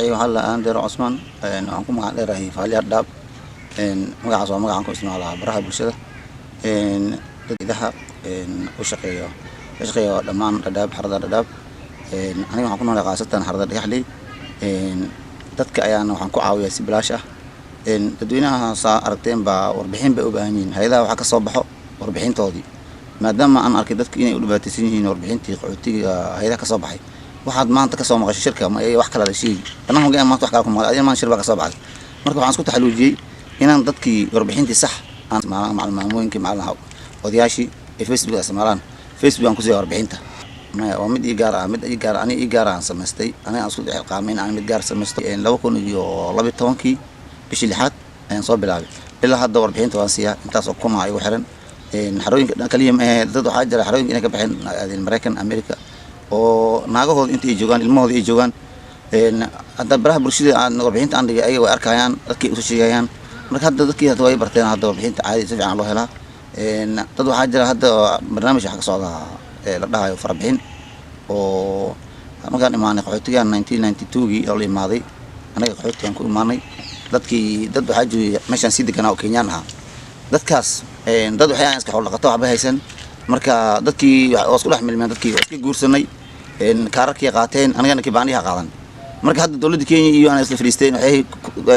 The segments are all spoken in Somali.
magacii waxaa la Ander Cusman waxaan ku magac dheerahay Faali Hadab magacaas waa magacan ku isticmaalaa baraha bulshada dadka u shaqeeyo dhammaan Hadab xarada Hadab aniga waxaan ku noolaa qaasatan xarada Dhagaxley dadka ayaan waxaan ku caawiyaa si bilaash ah dadweynaha saa aragteen baa warbixin bay u baahan yihiin hay'adaha waxa ka soo baxo warbixintoodii maadaama aan arkay dadka inay u dhibaataysan yihiin warbixintii qaxootiga hay'adaha ka soo baxay waxaad maanta ka soo maqashay shirka ma ay wax kala la sheegi annaga hogaan maanta wax kala ku maqal ayaan maanta shirba ka soo baxay marka waxaan isku taxaluujiyay inaan dadkii warbixintii sax aan macluumaadkii macluumaadka odayaashii ee Facebook isticmaalaan Facebook aan ku soo warbixinta waa mid ii gaar aan samaystay aniga aan isku qaamayn aan mid gaar samaystay 2012kii bishii 6aad ayaan soo bilaabay ilaa hadda warbixinta waan siiyaa intaas oo kuna ay u xiran xarooyinka kaliya dad waxaa jira xarooyinka inay ka baxeen Mareykan America oo naagahooda inta ay joogaan ilmahooda ay joogaan hadda baraha bulshada aan warbixinta aan dhigay ay way arkayaan dadkii u sheegayaan marka hadda dadkii hadda way barteen hadda warbixinta caadi si fiican loo helaa dad waxaa jira hadda barnaamij waxa ka socda la dhahayo farbixin oo markaan imaanay qaxootiga 1992gii oo la imaaday anaga qaxootigan ku imaanay dad waxaa joogay meeshaan si deganaa oo Kenyaan ah dadkaas dad waxay aan iska xoolo dhaqato waxba haysan marka dadkii oo isku dhex milmeen dadkii iska guursanay kaararkii qaateen anigana kibaaniha qaadan marka hadda dawladda Kenya iyo aan isla fariisteen waxay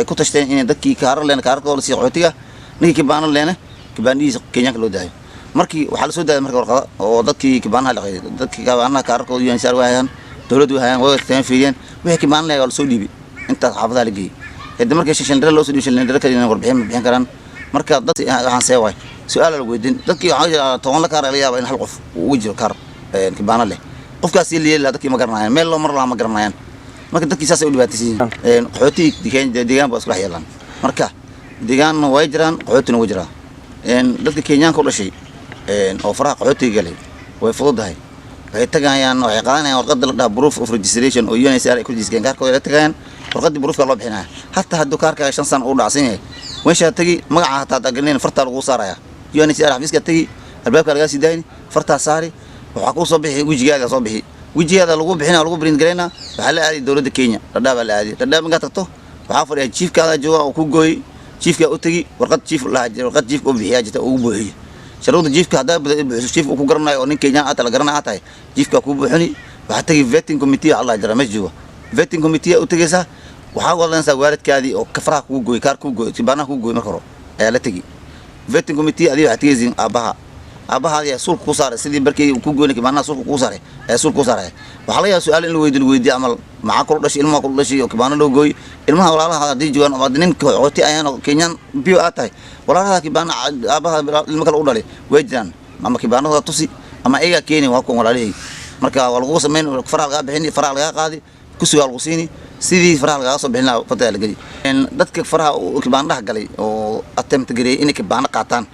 ku tashteen in dadkii kaararkooda si qaxootiga ninkii kibaano leena kibaanihiisa Kenyaanka loo daayo markii waxa la soo daayay marka warqada oo dadkii kibaanaha la qeeyay dadkii kibaanaha kaararkooda iyo insaar waayaan dawladdu waayaan way fiiriyeen wixii kibaano leeyahay la soo dhiibay inta xaafadaha la geeyay hadda markii shilindar loo soo dhiibay shilindar kale inay warbixin bixin karaan marka dad waxaan seeway su'aal la weydiin dadkii waxa jira toban la kaar la yaab in hal qof uu jiro kaar kibaano leh qofkaas ilaa dadkii ma garanayaan meel loo mar la ma garanayaan marka dadkii saas ay u dhibaataysan qaxooti deegaan baa isku dhex yeelan marka deegaan way jiraan qaxootina way jiraan dadka Kenyaanka u dhashay oo faraha qaxootiga galay way fududahay waxay tagayaan waxay qaadanayaan warqad la dhaha proof of registration oo UNHCR ay ku diskaan kaarkooda la tagayaan warqadii proofka loo bixinaa hatta hadduu kaarka 5 sano u dhacsan yahay weesha tagi magaca hataa tagalneen farta lagu saaraya UNHCR xafiiska tagi albaabka laga sii daayay farta saari waxa ku soo bixi wajigaada soo bixi wajigaada lagu bixinaa lagu print gareena waxa la aaday dawladda Kenya Hadab la aaday Hadab ma tagto waxa fadhiya chiefkaada jooga oo ku gooy chiefka u tagi warqad chief la jiro warqad chief oo bixiya jirta oo buuxiyo sharuuda chiefka Hadab chief ku garanayo oo nin Kenya aad la garanaa tahay chiefka ku buuxini waxa tagi vetting committee Allah jira ma joogo vetting committee u tagaysa waxa wadanaysa waalidkaadii oo kafaraha ku gooy kaar ku gooy tibaana ku gooy marka hore ayaa la tagi vetting committee adii waxa tagaysin abaha ayaa sulk ku saaray sidii barkii ku gooynay kibaana sulk ku saaray sulk ku saaray waxa la yaa su'aal in la weydiiyo amal maca kul dhashay ilmaha kul dhashay oo kibaana loo gooy ilmaha walaalaha hadii joogan oo nin qaxooti ayaan Kenyan biyo aatay walaalaha kibaana abaha ilma kale u dhalay way jiraan ama kibaanada tusi ama iyaga Kenya waa ku walaalahay marka waa lagu sameyn faraha laga bixin faraha laga qaadi ku su'aal lagu siini sidii faraha laga soo bixin lahaa fadada la gali dadka faraha kibaanaha galay oo attempt gareey in kibaana qaataan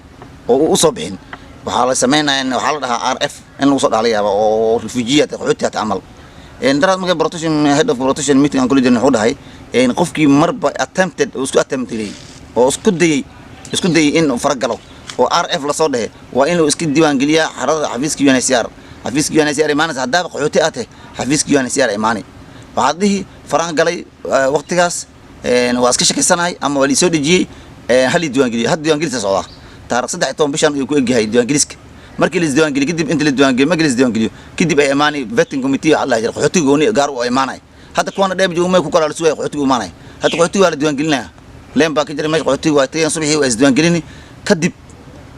oo u soo bixin waxa la sameeyay waxa la dhahaa RF in lagu soo dhaliyaaba oo refugee qaxootiga amal daraad markay protection head of protection meeting aan kula jirnay wuxuu dhahay qofkii marba attempted oo isku dayay in fara galo oo RF la soo dhahay waa in uu iska diiwaan geliyaa xarada xafiiska UNHCR imaanaysa hadaba qaxooti aatay xafiiska UNHCR imaanay waxa dhihi faraan galay waqtigaas waa iska shaqeysanahay ama wali soo dhijiyay hal diiwaan geliya had diiwaan gelisa socda taariikh 13 bishan uu ku egyahay diiwaan geliska markii la diiwaan geliyo kadib inta la diiwaan geliyo markii la diiwaan geliyo kadib ay imaanay vetting committee Allah jira qaxootiga gooni gaar u imaanay hadda kuwana dheeb joogmay ku kala suuqay qaxootiga imaanay hadda qaxootiga waa la diiwaan gelinaya leen baa ka jiray meesha qaxootiga waa tagaan subaxii waa is diiwaan gelini kadib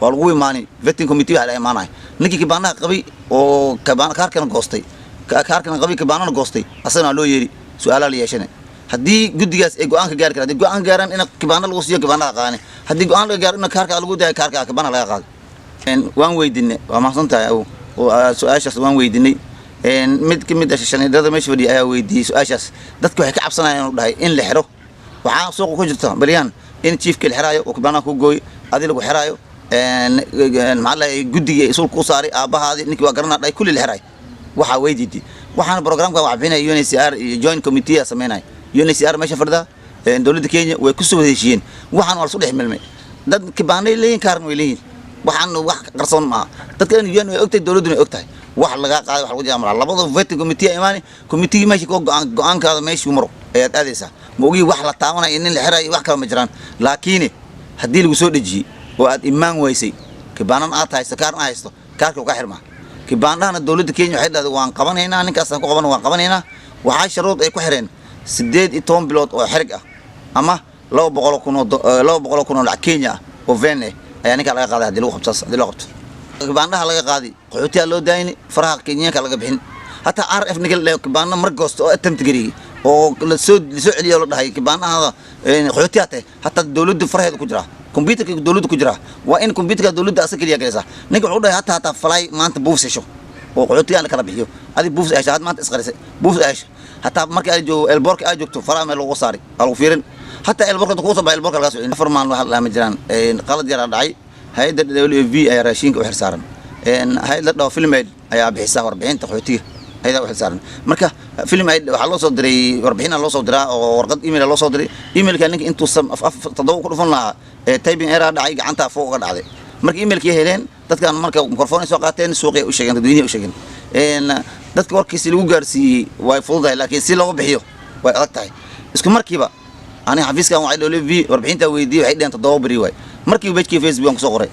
waa lagu imaanay vetting committee waa la imaanay ninkii kibaanaha qabay oo kaarkan goostay kibaanana goostay asana loo yeeri su'aalaha la yeeshanay haddii guddigaas ay go'aan ka gaari karaan go'aan gaaran in kibaana lagu siiyo kibaanaha qaani haddii go'aan laga gaaro in kaarka lagu daayo kaarka kibaana laga qaado waan weydiinay waa mahadsantahay oo su'aashaas waan weydiinay mid ka mid ah shaqaynada meesha fadhiya ayaa weydiiyay su'aashaas dadku waxay ka cabsanayaan inuu dhahay in la xiro waxa suuqa ku jirta baliyaan in chiefka la xiraayo oo kibaanaha ku gooy adii lagu xiraayo macallay guddiga isul ku saaray aabahaadii ninkii waa garanaa dhahay kulli la xiray waxa weydiiyay waxaan programka wax bixinay UNHCR iyo joint committee sameynay UNHCR meesha farda dawladda Kenya way ku soo heshiiyeen waxaan wal soo dhex milmay dad kibaanay leeyin kaarn way leeyin waxaan wax qarsoon ma dadka UN way ogtay dawladuna ogtahay wax laga qaaday wax lagu jaamala labada vetting committee imaani committee meeshii ko go'aankaada meeshii maro ayaad aadaysaa ma ogi wax la taabanay in la xirayo wax kale ma jiraan laakiin haddii lagu soo dhajiyay oo aad imaan weysay kibaanan aad haysto kaarna haysto kaarka ka xirmaa kibaandahana dawladda Kenya waxay dhahday waan qabanaynaa ninkaas aan ku qaban waan qabanaynaa waxa sharuud ay ku xireen 18 bilood oo xarig ah ama 200 kun oo lacag Kenya oo vene ayaa ninka laga qaaday hadii lagu qabto kibaandaha laga qaaday qaxootiga loo daayni faraha Kenyaanka laga bixin hatta RF nigal kibaanda mar goosto oo attempt gariyay oo la soo celiyo la dhahay kibaandaha qaxootiga hatta dawladda faraheeda ku jira computerka dawladda ku jira waa in computerka dawladda asakaliya galeysa ninka wuxuu dhahay hatta fly maanta buufsasho oo qaxootiga la kala bixiyo adi buufs ay shaad maanta isqarisay buufs ay hatta marka ay joogo elborka ay joogto faraha meel lagu saari alu fiirin hatta elborka ku soo baa elborka laga soo farmaan waxa la ma jiraan qalad yar dhacay hay'adda WFP ay raashinka u xirsaaran hay'adda dhaw filmeed ayaa bixisa warbixinta qaxootiga hay'adda u xirsaaran marka filmeed waxa loo soo diray warbixin loo soo diraa oo warqad email loo soo diray emailka ninka intuu tadoo ku dhufan lahaa typing error dhacay gacanta fooq uga dhacday marka emailka heleen dadkan marka microphone soo qaateen suuqay u sheegeen dadweynaha u sheegeen dadka warkiisa lagu gaarsiiyay way fududahay laakiin si loo bixiyo way adag tahay isku markiiba ani xafiiskan waxay WFP warbixinta weydiiyay waxay dheen 7 bari way markii webkii Facebook aan ku soo qoray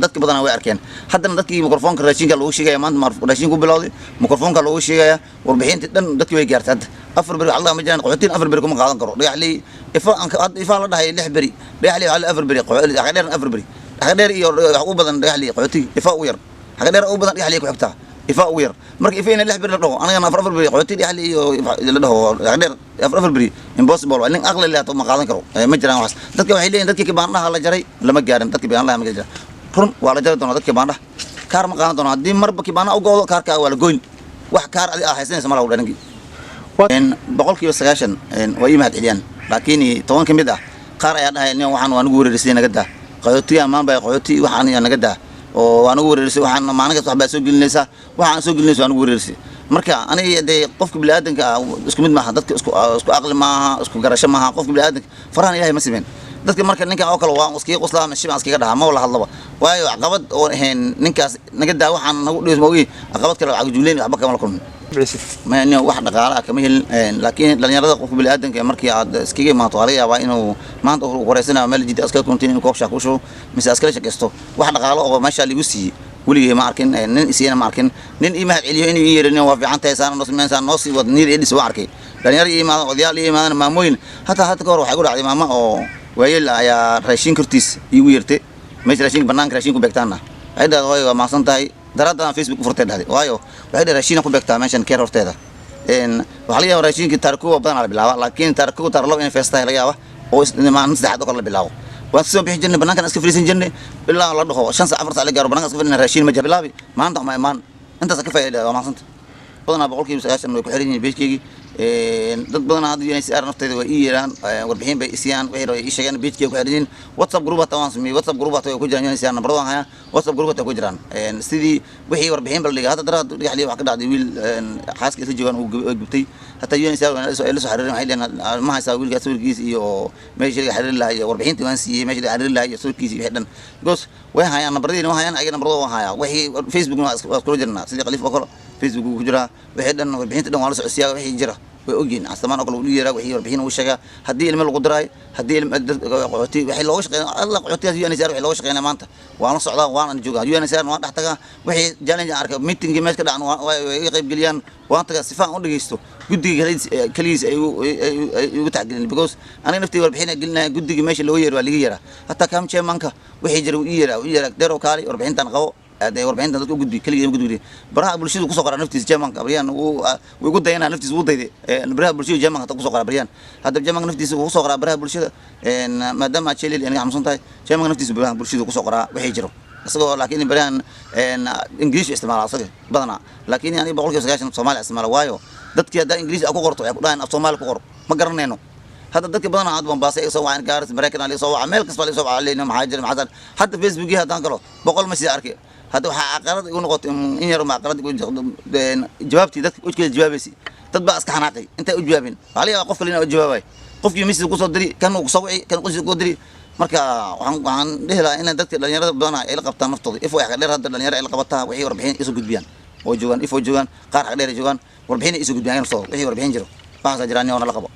dadka badan way arkeen haddana dadkii microphone raashinka lagu sheegay maanta raashin ku bilowday microphone lagu sheegay warbixinta dhan dadkii way gaartay afar bari Allah ma jiraan qaxootin afar bari kuma qaadan karo dhagaxli ifa la dhahay 6 bari dhagaxli hal afar bari xaqdheer afar bari xaqdheer iyo wax u badan dhagaxli qaxooti ifa u yar xaqdheer u badan dhagaxli ku xigta ifa u yar markii ifa ina 6 bari la dhaho aniga afar bari qaxooti dhagaxli iyo la dhaho xaqdheer afar bari impossible waa nin aqli leh ma qaadan karo ma jiraan wax dadka waxay leeyihiin dadkii kibaandaha la jaray lama gaarin dadkii kibaandaha ma jaray run waa la jaray doona dadkii kibaandaha kaar ma qaadan doona hadii marba kibaandaha u goodo kaarka waa la gooyn wax kaar adi ah haysanaysa ma lagu dhaninki boqolkiiba 90 way imaad celiyaan laakiin 10 kamid ah qaar ayaa dhahay in waxaan waan ugu wareerisay naga daa qaxootiga amaan bay qaxooti waxaan naga daa oo waan ugu wareerisay waxaan maalin kasta wax baa soo gelinaysa waxaan soo gelinaysa waan ugu wareerisay marka aniga de qofka bini'aadanka isku mid maaha dadka isku aqli maaha isku garasho maaha qofka bini'aadanka farahan Ilaahay ma siibeen dadka marka ninka oo kale waa iskiga qoslaama shibaan iskiga dhaha ma wala hadlaba waayo caqabad oo ahayn ninkaas naga daa waxaan nagu dheesmo wii caqabad kale waxa juuleen waxba kama la kulmin ma inuu wax dhaqaalaha kama helin laakiin dhalinyarada qofka bini'aadanka markii aad iskiga imaato laga yaabaa inuu maanta uu wareysanayo meel jidda askar kuntiin inuu koob shaaq u shubo mise askar shaqeysto wax dhaqaalo oo meesha lagu siiyay weligii ma arkin nin isiyana ma arkin nin iimaad celiyo inuu yeerin waa fiican tahay saan noo sii wad niir edis waa arkay dhalinyaro iimaad odayaal iimaad maamooyin hatta goor waxay ku dhacday maama oo waayeel ayaa raashin kurtiis iigu yeertay meesha raashin banaanka raashin ku beegtaana ay dhahday waa maasan tahay darada Facebook furtay dhahday waayo waxay dhahday raashin ku beegtaa meeshan keer horteeda waxa la yaabaa raashinka taarku badan la bilaabo laakiin taarku tarlo in feestahay laga yaabaa oo isnimaan saddexaad oo kala bilaabo waan soo bixin jirnay banaankan iska fariisan jirnay ilaa la dhaho 5 saac 4 saac la gaaro banaankan iska fariisan raashin ma jabilaabi maanta ma imaan intaas ka faa'iido waa maasanta badanaa boqolkiiba 90 way ku xiran yihiin beejkeegi dad badan hadda UNHCR nafteeda way yeeraan warbixin bay isiyaan waxay ii sheegaan beejkeegi ku xiran yihiin WhatsApp group taan sameeyay WhatsApp group ay ku jiraan UNHCR number waan haya WhatsApp group ay ku jiraan sidii wixii warbixin bal dhiga hadda darada dhixlii wax ka dhacday wiil xaaskiisa joogan uu gubtay hatta UNHCR ay la soo xiriireen waxay leeyahay ma haysaa wiilkaas wiilkiis iyo meesha xiriir lahaay warbixinta waan siiyay meesha xiriir lahaay iyo sawirkiisa wixii dhan goos way hayaan numberadiina waa hayaan ayaga numberada waa haya wixii Facebook waa isku jirnaa sidii qaliif oo kale Facebook ku jira wixii dhan warbixinta dhan waa la socodsiyaa wixii jira way ogyiin astamaan oo kale uu yeeraa wixii warbixin uu sheegaa hadii ilmo lagu diray hadii ilmo qaxooti wixii looga shaqeeyo alla qaxootiyaas UNHCR wixii looga shaqeeyaa maanta waan la socdaa waan joogaa UNHCR waan dhaxtaga wixii challenge arka meeting meesh ka dhacno way qayb galiyaan waan taga sifaan u dhageysto guddiga kaliis ay ugu tacgelin because aniga naftii warbixin gelinaa guddiga meesha loo yeero waa liga yeeraa hatta kam chairmanka wixii jira uu yeeraa dheero kaali warbixintan qabo aday warbixinta dadku gudbi kaliya gudbi baraha bulshadu ku soo qoraa naftiisa jamanka bariyaan uu ugu dayana naftiisa uu dayday baraha bulshadu jamanka ku soo qoraa bariyaan hadda jamanka naftiisa uu soo qoraa baraha bulshada maadaama Chelsea aniga xamsan tahay jamanka naftiisa baraha bulshadu ku soo qoraa wixii jiro asagoo laakiin bariyaan English isticmaala asaga badana laakiin yani boqolkiiba 90 Soomaali isticmaala waayo dadkii hadda English ku qorto waxay ku dhaayaan af Soomaali ku qor ma garanayno هذا ذكي بدنا عاد بنباص يسوي عن كارس مريكان اللي يسوي عمل كسب اللي يسوي علينا محاجر محزن حتى فيسبوك هذا انقلوا بقول مش يعرف هذا عقارات يقول نقط إن يروم عقارات يقول جوابتي ذاك وش كل جوابي تطبع استحناقي أنت أجوابين عليه قف لنا الجوابي قف يمسك قصدري كانوا قصوي كانوا قصدري marka waxaan dhehla in dadka dhalinyarada badan ay la qabtaan naftooda if way xaqleer hadda dhalinyarada ay la qabataa waxay warbixin isu gudbiyaan oo joogan ifoo joogan qaar xaq dheer joogan warbixin isu gudbiyaan soo wixii warbixin jiro baaxa jiraan oo la qabo